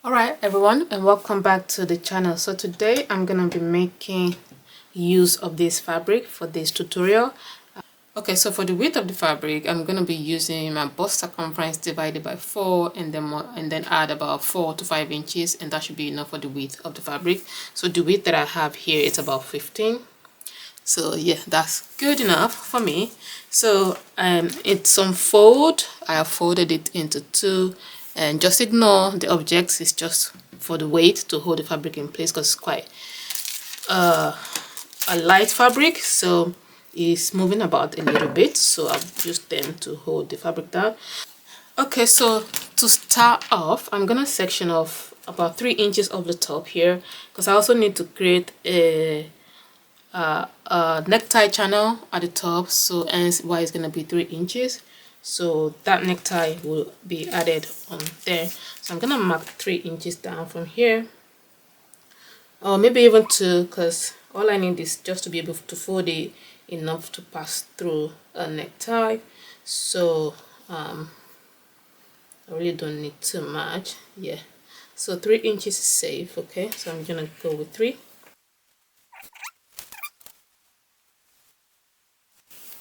Alright everyone, and welcome back to the channel. So today I'm gonna be making use of this fabric for this tutorial. Okay, so for the width of the fabric, I'm gonna be using my bust circumference divided by 4 and then add about 4 to 5 inches, and that should be enough for the width of the fabric. So the width that I have here is about 15. So yeah, that's good enough for me. So it's on fold. I have folded it into two, and just ignore the objects. It's just for the weight to hold the fabric in place because it's quite a light fabric, so it's moving about a little bit, so I've used them to hold the fabric down. Okay, so to start off, I'm gonna section off about 3 inches of the top here because I also need to create a necktie channel at the top, so hence why it's gonna be 3 inches. So that necktie will be added on there. So I'm gonna mark 3 inches down from here, or maybe even 2, because all I need is just to be able to fold it enough to pass through a necktie. So I really don't need too much. Yeah, so 3 inches is safe. Okay, so I'm gonna go with 3.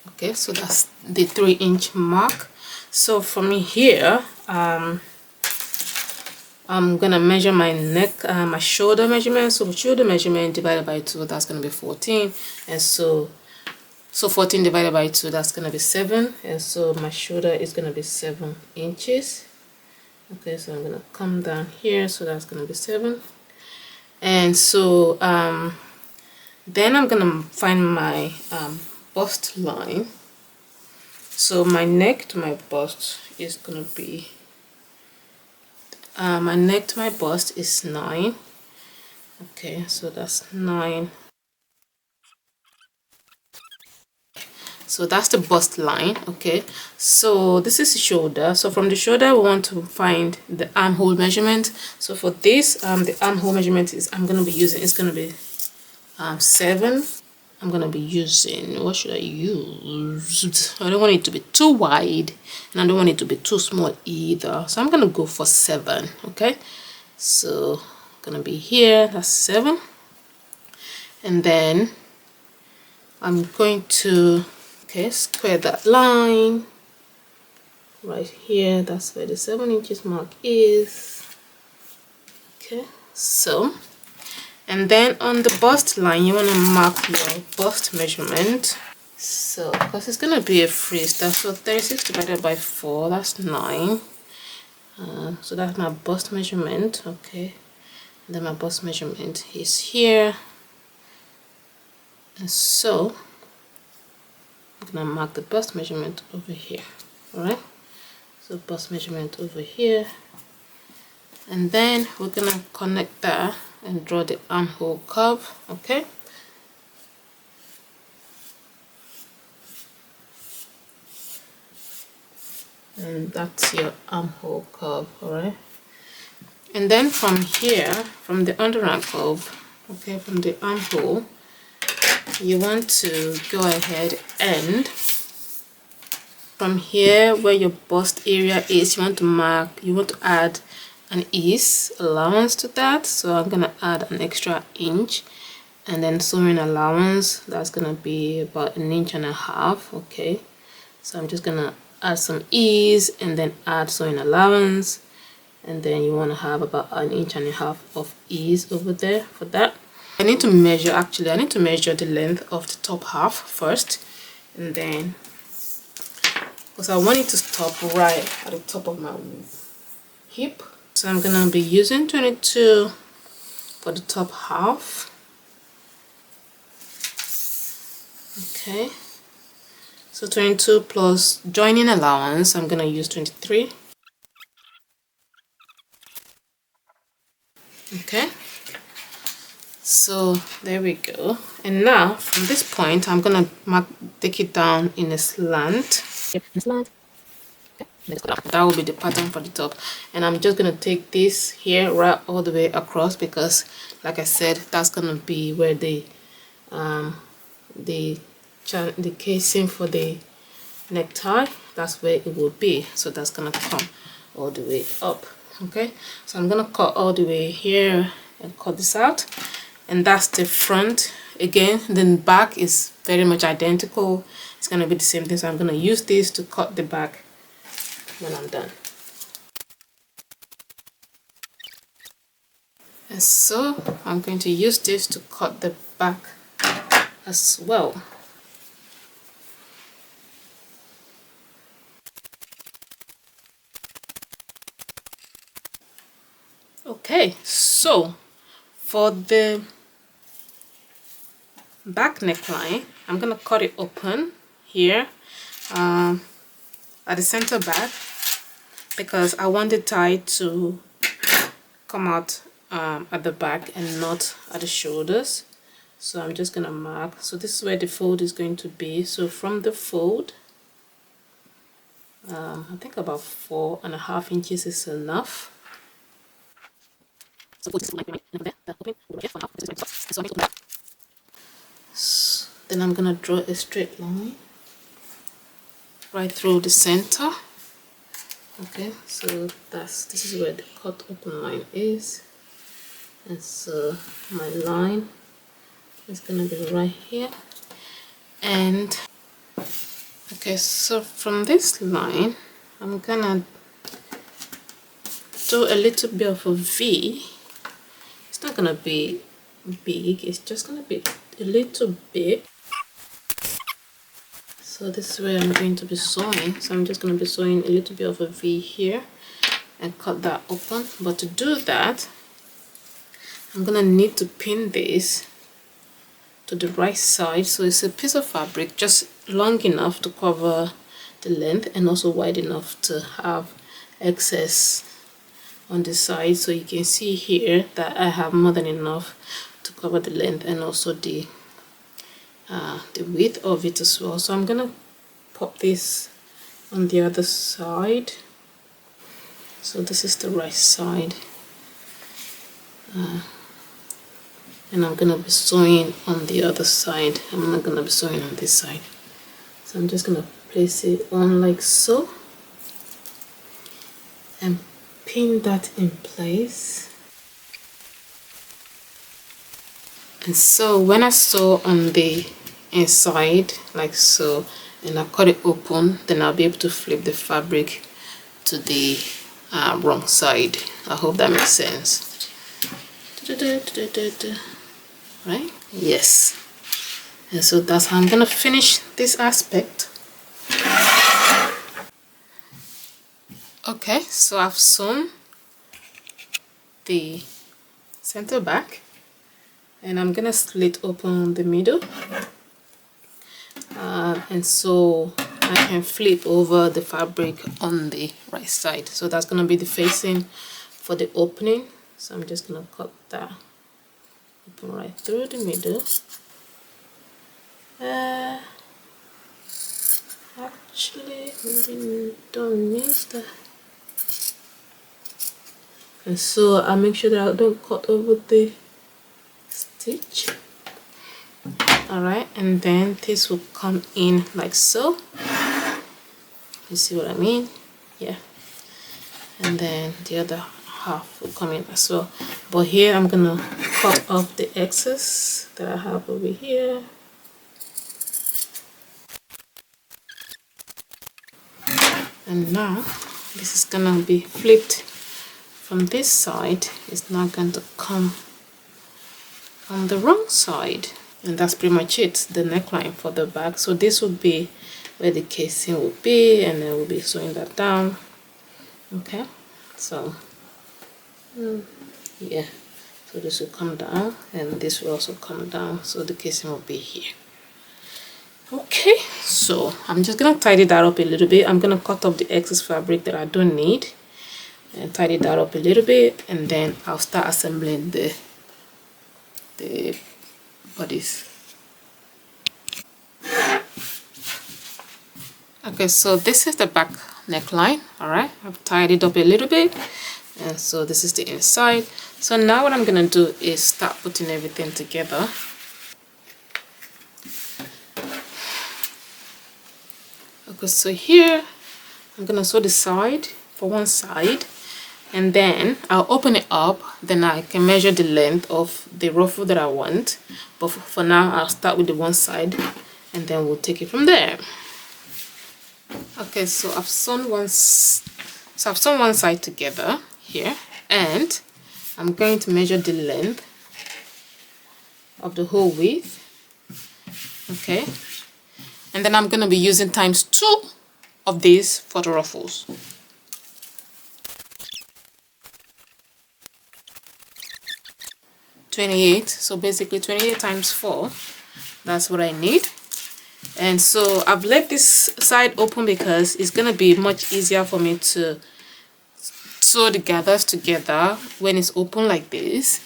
Okay, so that's the 3-inch mark. So from here, I'm gonna measure my neck, my shoulder measurement. So shoulder measurement divided by 2, that's gonna be 14, and so 14 divided by 2, that's gonna be 7, and so my shoulder is gonna be 7 inches. Okay, so I'm gonna come down here, so that's gonna be 7, and so then I'm gonna find my bust line. So my neck to my bust is gonna be my neck to my bust is 9. Okay, so that's 9. So that's the bust line. Okay, so this is the shoulder. So from the shoulder we want to find the armhole measurement. So for this the armhole measurement is I'm gonna be using, it's gonna be 7. I'm gonna be using, what should I use? I don't want it to be too wide and I don't want it to be too small either, so I'm gonna go for 7. Okay, so gonna be here, that's 7, and then I'm going to square that line right here. That's where the 7 inches mark is. Okay, so and then on the bust line you want to mark your bust measurement. So because it's gonna be a freestyle, so 36 divided by 4, that's 9. So that's my bust measurement. Okay, and then my bust measurement is here, and so I'm gonna mark the bust measurement over here. All right, so bust measurement over here, and then we're gonna connect that and draw the armhole curve. Okay, and that's your armhole curve. All right, and then from here, from the underarm curve, okay, from the armhole, you want to go ahead and from here where your bust area is, you want to add an ease allowance to that. So I'm gonna add an extra inch, and then sewing allowance, that's gonna be about 1.5 inches. Okay, so I'm just gonna add some ease and then add sewing allowance, and then you want to have about 1.5 inches of ease over there for that. I need to measure the length of the top half first, and then because I want it to stop right at the top of my hip, so I'm gonna be using 22 for the top half. Okay, so 22 plus joining allowance, I'm gonna use 23. Okay, so there we go. And now from this point I'm gonna take it down in a slant. That will be the pattern for the top, and I'm just gonna take this here right all the way across, because like I said, that's gonna be where the casing for the necktie, that's where it will be. So that's gonna come all the way up. Okay, so I'm gonna cut all the way here and cut this out, and that's the front. Again, the back is very much identical. It's gonna be the same thing, so I'm gonna use this to cut the back when I'm done. And so I'm going to use this to cut the back as well. Okay, so for the back neckline, I'm gonna cut it open here at the center back, because I want the tie to come out at the back and not at the shoulders. So I'm just gonna mark. So this is where the fold is going to be. So from the fold, I think about 4.5 inches is enough. So then I'm gonna draw a straight line right through the center. Okay, so this is where the cut open line is, and so my line is gonna be right here. And okay, so from this line I'm gonna do a little bit of a V. It's not gonna be big, it's just gonna be a little bit. So this is where I'm going to be sewing. So I'm just going to be sewing a little bit of a V here and cut that open. But to do that, I'm going to need to pin this to the right side. So it's a piece of fabric just long enough to cover the length and also wide enough to have excess on the side. So you can see here that I have more than enough to cover the length and also the width of it as well. So I'm gonna pop this on the other side. So this is the right side, and I'm gonna be sewing on the other side. I'm not gonna be sewing on this side, so I'm just gonna place it on like so and pin that in place. And so when I sew on the inside like so and I cut it open, then I'll be able to flip the fabric to the wrong side. I hope that makes sense. Right? Yes. And so that's how I'm gonna finish this aspect. Okay, so I've sewn the center back, and I'm gonna slit open the middle, and so I can flip over the fabric on the right side. So that's gonna be the facing for the opening. So I'm just gonna cut that open right through the middle. Actually, maybe don't miss that. And so I make sure that I don't cut over the stitch. Alright, and then this will come in like so. You see what I mean? Yeah. And then the other half will come in as well. But here I'm gonna cut off the excess that I have over here. And now this is gonna be flipped from this side. It's not going to come on the wrong side. And that's pretty much it, the neckline for the back. So this will be where the casing will be, and then we'll be sewing that down. Okay, so yeah, so this will come down and this will also come down, so the casing will be here. Okay, so I'm just gonna tidy that up a little bit. I'm gonna cut off the excess fabric that I don't need and tidy that up a little bit, and then I'll start assembling the bodice. Okay, so this is the back neckline. All right, I've tied it up a little bit, and so this is the inside. So now what I'm gonna do is start putting everything together. Okay, so here I'm gonna sew the side for one side, and then I'll open it up, then I can measure the length of the ruffle that I want. But for now I'll start with the one side and then we'll take it from there. Okay, so I've sewn one side together here, and I'm going to measure the length of the whole width. Okay, and then I'm going to be using ×2 of these for the ruffles. $28, so basically 28 times 4, that's what I need. And so I've left this side open because it's going to be much easier for me to sew the gathers together when it's open like this,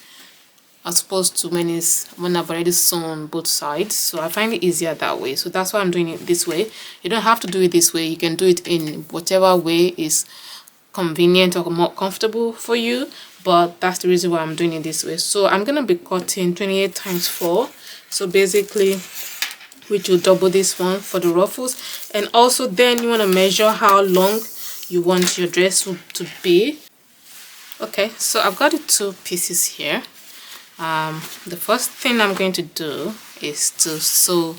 as opposed to when I've already sewn both sides. So I find it easier that way, so that's why I'm doing it this way. You don't have to do it this way, you can do it in whatever way is convenient or more comfortable for you, but that's the reason why I'm doing it this way. So I'm gonna be cutting 28 times 4, so basically which will double this one for the ruffles. And also then you want to measure how long you want your dress to be. Okay, so I've got the 2 pieces here. The first thing I'm going to do is to sew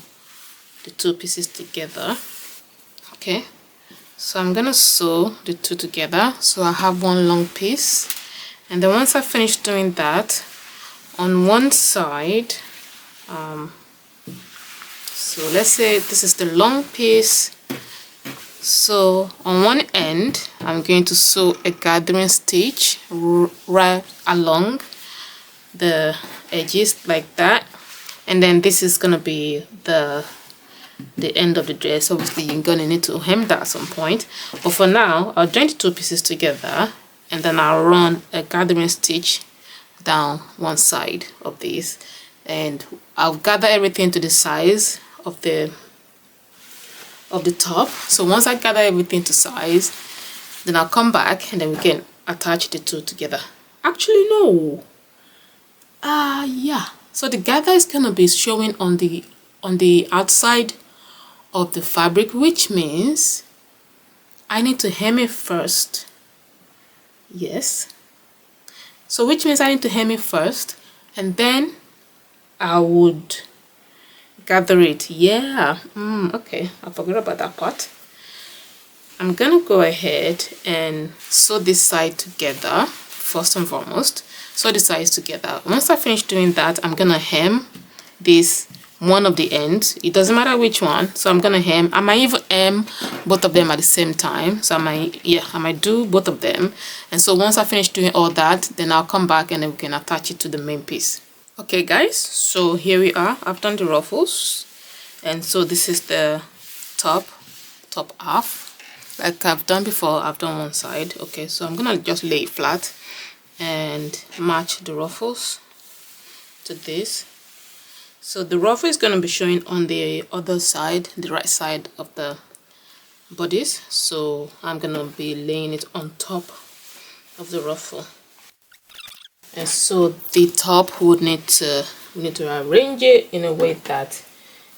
the 2 pieces together. Okay, so I'm gonna sew the 2 together so I have one long piece, and then once I finish doing that, on one side, so let's say this is the long piece, so on one end I'm going to sew a gathering stitch right along the edges like that, and then this is gonna be the end of the dress. Obviously you're gonna need to hem that at some point, but for now I'll join the 2 pieces together and then I'll run a gathering stitch down one side of this, and I'll gather everything to the size of the top. So once I gather everything to size, then I'll come back and then we can attach the 2 together. Actually no, yeah, so the gather is gonna be showing on the outside of the fabric, which means I need to hem it first. Yes, so which means I need to hem it first and then I would gather it. Yeah, okay, I forgot about that part. I'm gonna go ahead and sew this side together first and foremost. Sew the sides together. Once I finish doing that, I'm gonna hem this one of the ends. It doesn't matter which one, so I'm gonna hem. I might even hem both of them at the same time, so I might do both of them. And so once I finish doing all that, then I'll come back and then we can attach it to the main piece. Okay guys, so here we are. I've done the ruffles, and so this is the top half. Like I've done before, I've done one side. Okay, so I'm gonna just lay it flat and match the ruffles to this. So the ruffle is going to be showing on the other side, the right side of the bodice, so I'm going to be laying it on top of the ruffle. And so the top would need to arrange it in a way that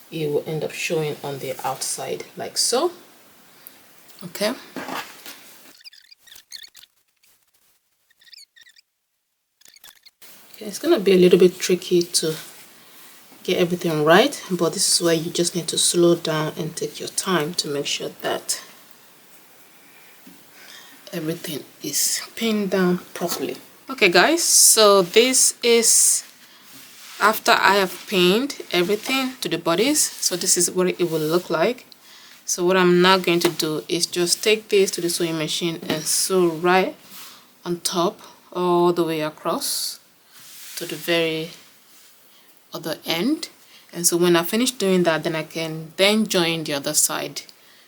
it will end up showing on the outside like so. Okay, it's gonna be a little bit tricky to get everything right, but this is where you just need to slow down and take your time to make sure that everything is pinned down properly. Okay guys, so this is after I have pinned everything to the bodice. So this is what it will look like. So what I'm now going to do is just take this to the sewing machine and sew right on top all the way across to the very other end. And so when I finish doing that, then I can then join the other side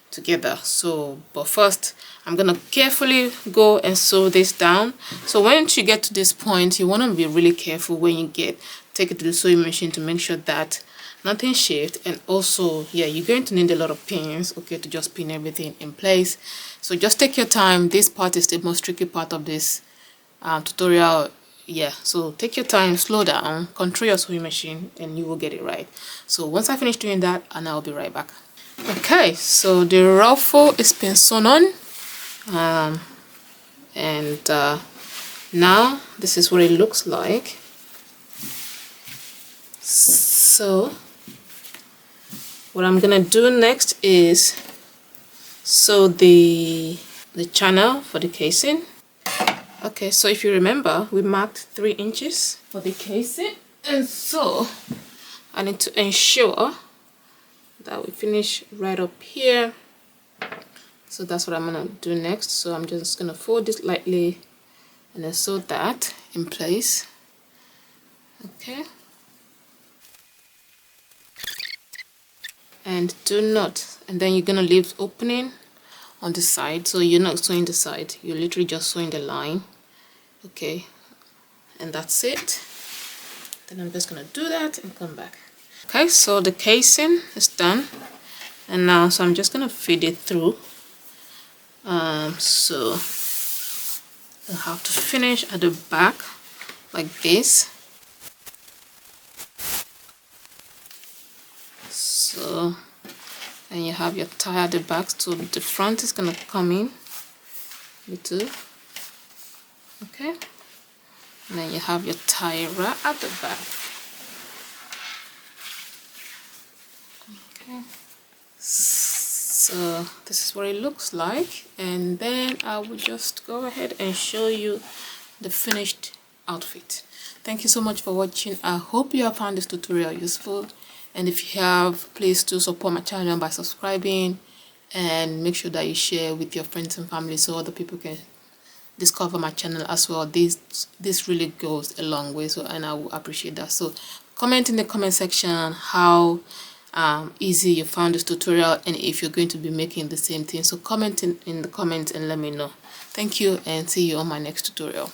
together. So but first I'm gonna carefully go and sew this down. So once you get to this point, you want to be really careful when you take it to the sewing machine to make sure that nothing shifts. And also, yeah, you're going to need a lot of pins, okay, to just pin everything in place. So just take your time. This part is the most tricky part of this tutorial. Yeah, so take your time, slow down, control your sewing machine, and you will get it right. So once I finish doing that, and I'll be right back. Okay, so the ruffle is been sewn on, and Now this is what it looks like. So what I'm gonna do next is sew the channel for the casing. Okay, so if you remember, we marked 3 inches for the casing, and so I need to ensure that we finish right up here. So that's what I'm gonna do next. So I'm just gonna fold this lightly and then sew that in place. Okay, and do not, and then you're gonna leave opening on the side, so you're not sewing the side, you're literally just sewing the line. Okay, and that's it. Then I'm just gonna do that and come back. Okay, so the casing is done, and now so I'm just gonna feed it through. So I have to finish at the back like this. So and you have your tie at the back, so the front is gonna come in little. Okay, and then you have your tie right at the back. Okay, so this is what it looks like, and then I will just go ahead and show you the finished outfit. Thank you so much for watching. I hope you have found this tutorial useful, and if you have, please do support my channel by subscribing, and make sure that you share with your friends and family so other people can discover my channel as well. This really goes a long way, so and I will appreciate that. So comment in the comment section how easy you found this tutorial, and if you're going to be making the same thing. So comment in the comments and let me know. Thank you, and see you on my next tutorial.